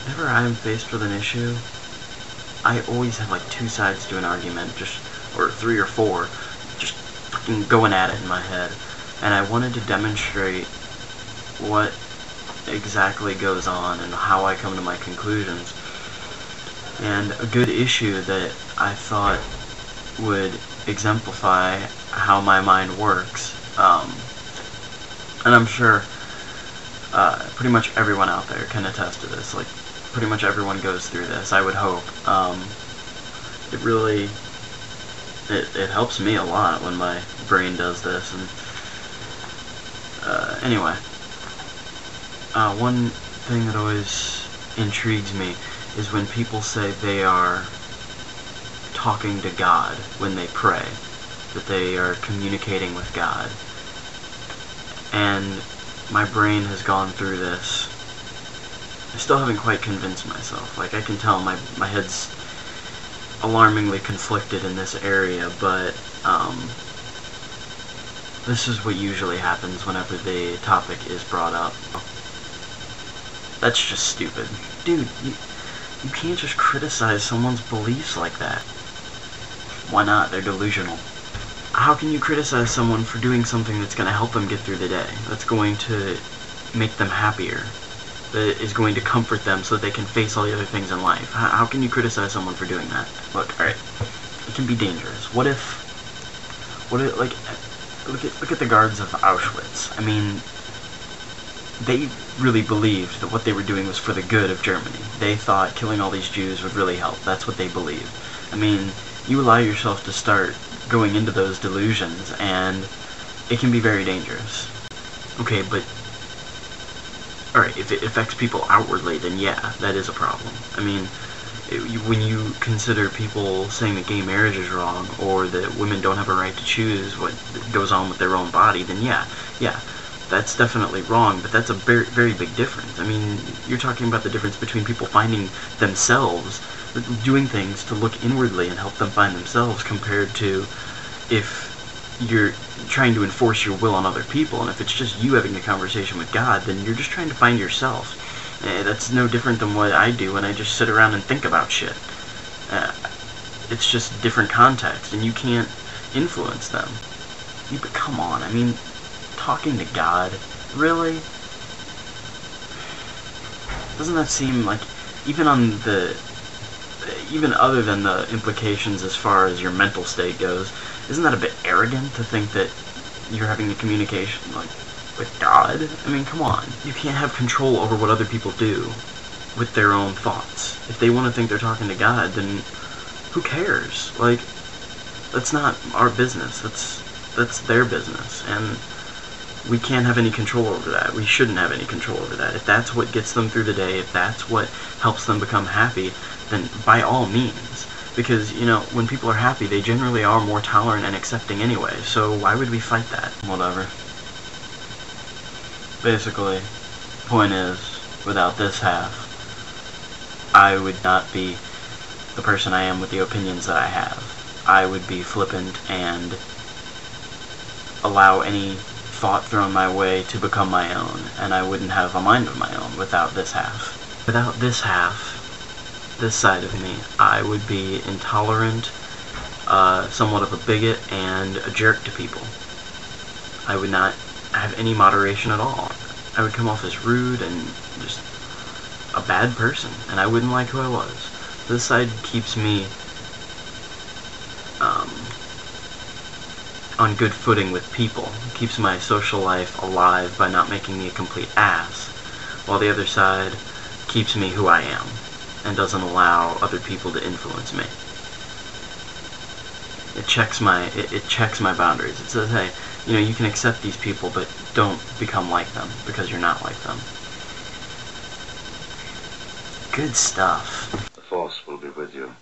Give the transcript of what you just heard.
Whenever I'm faced with an issue, I always have like two sides to an argument, or three or four, just fucking going at it in my head. And I wanted to demonstrate what exactly goes on and how I come to my conclusions. And a good issue that I thought would exemplify how my mind works, and I'm sure pretty much everyone out there can attest to this. Like, pretty much everyone goes through this, I would hope. It really, it helps me a lot when my brain does this. And anyway, one thing that always intrigues me is when people say they are talking to God when they pray, that they are communicating with God. And my brain has gone through this. I still haven't quite convinced myself. Like, I can tell my head's alarmingly conflicted in this area, but this is what usually happens whenever the topic is brought up. That's just stupid. Dude, you can't just criticize someone's beliefs like that. Why not? They're delusional. How can you criticize someone for doing something that's going to help them get through the day, that's going to make them happier, that is going to comfort them so that they can face all the other things in life? How can you criticize someone for doing that? Look, alright, it can be dangerous. What if, like, look at the guards of Auschwitz. I mean, they really believed that what they were doing was for the good of Germany. They thought killing all these Jews would really help. That's what they believed. I mean, you allow yourself to start going into those delusions, and it can be very dangerous. Okay, but alright, if it affects people outwardly, then yeah, that is a problem. I mean, when you consider people saying that gay marriage is wrong, or that women don't have a right to choose what goes on with their own body, then yeah, that's definitely wrong, but that's a very, very big difference. I mean, you're talking about the difference between people finding themselves, doing things to look inwardly and help them find themselves, compared to if you're trying to enforce your will on other people, and if it's just you having a conversation with God, then you're just trying to find yourself. That's no different than what I do when I just sit around and think about shit. It's just different context, and you can't influence them. But come on, I mean, talking to God, really? Doesn't that seem like, even other than the implications as far as your mental state goes, isn't that a bit arrogant to think that you're having a communication, like, with God? I mean, come on. You can't have control over what other people do with their own thoughts. If they want to think they're talking to God, then who cares? Like, that's not our business. That's their business, and we can't have any control over that. We shouldn't have any control over that. If that's what gets them through the day, if that's what helps them become happy, then by all means. Because, you know, when people are happy, they generally are more tolerant and accepting anyway, so why would we fight that? Whatever. Basically, point is, without this half, I would not be the person I am with the opinions that I have. I would be flippant and allow any thought thrown my way to become my own, and I wouldn't have a mind of my own without this half. Without this half, this side of me, I would be intolerant, somewhat of a bigot, and a jerk to people. I would not have any moderation at all. I would come off as rude and just a bad person, and I wouldn't like who I was. This side keeps me on good footing with people, keeps my social life alive by not making me a complete ass, while the other side keeps me who I am and doesn't allow other people to influence me. It checks my boundaries. It says, hey, you know, you can accept these people, but don't become like them, because you're not like them. Good stuff. The Force will be with you.